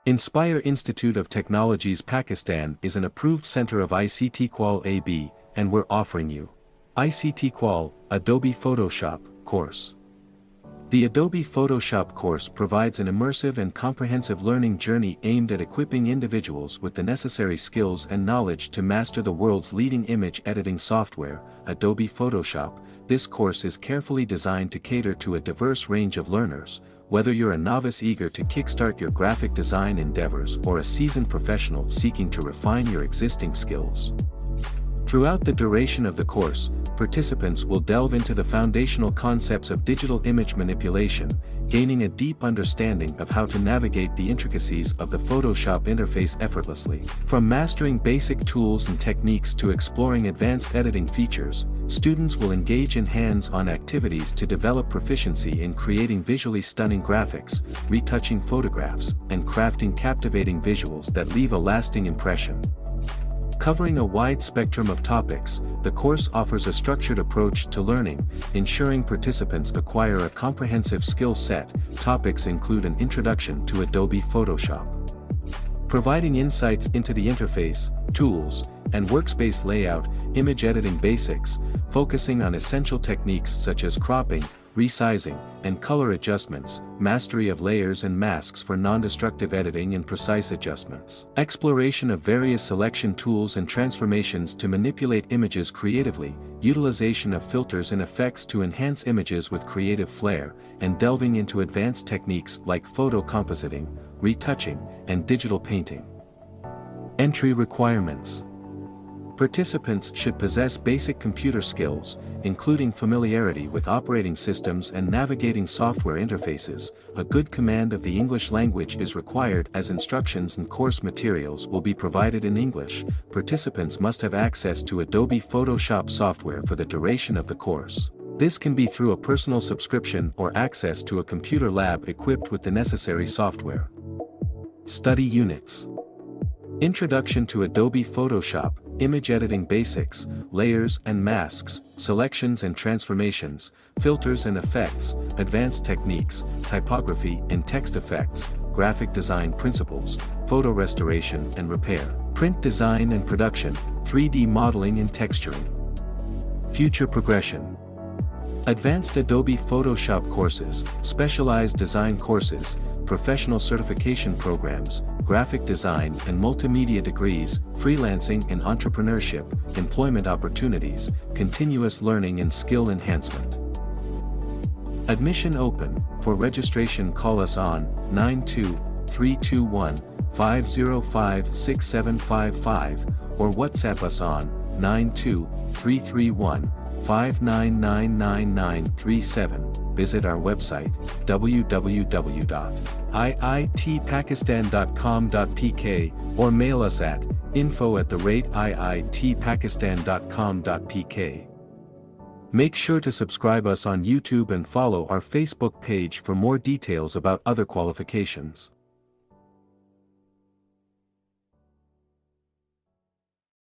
Inspire Institute of Technologies Pakistan is an approved center of ICTQual AB, and we're offering you ICTQual, Adobe Photoshop, course. The Adobe Photoshop course provides an immersive and comprehensive learning journey aimed at equipping individuals with the necessary skills and knowledge to master the world's leading image editing software, Adobe Photoshop. This course is carefully designed to cater to a diverse range of learners, whether you're a novice eager to kickstart your graphic design endeavors or a seasoned professional seeking to refine your existing skills. Throughout the duration of the course, participants will delve into the foundational concepts of digital image manipulation, gaining a deep understanding of how to navigate the intricacies of the Photoshop interface effortlessly. From mastering basic tools and techniques to exploring advanced editing features, students will engage in hands-on activities to develop proficiency in creating visually stunning graphics, retouching photographs, and crafting captivating visuals that leave a lasting impression. Covering a wide spectrum of topics, the course offers a structured approach to learning, ensuring participants acquire a comprehensive skill set. Topics include an introduction to Adobe Photoshop, providing insights into the interface, tools, and workspace layout, image editing basics, focusing on essential techniques such as cropping, resizing, and color adjustments, mastery of layers and masks for non-destructive editing and precise adjustments, exploration of various selection tools and transformations to manipulate images creatively, utilization of filters and effects to enhance images with creative flair, and delving into advanced techniques like photo compositing, retouching, and digital painting. Entry requirements. Participants should possess basic computer skills, including familiarity with operating systems and navigating software interfaces. A good command of the English language is required as instructions and course materials will be provided in English. Participants must have access to Adobe Photoshop software for the duration of the course. This can be through a personal subscription or access to a computer lab equipped with the necessary software. Study units. Introduction to Adobe Photoshop, image editing basics, layers and masks, selections and transformations, filters and effects, advanced techniques, typography and text effects, graphic design principles, photo restoration and repair, print design and production, 3D modeling and texturing. Future progression. Advanced Adobe Photoshop courses, specialized design courses, professional certification programs, graphic design and multimedia degrees, freelancing and entrepreneurship, employment opportunities, continuous learning and skill enhancement. Admission open. For registration call us on 92-321-505-6755 or WhatsApp us on 92-331-5999937. Visit our website, www.iitpakistan.com.pk or mail us at info@iitpakistan.com.pk. Make sure to subscribe us on YouTube and follow our Facebook page for more details about other qualifications.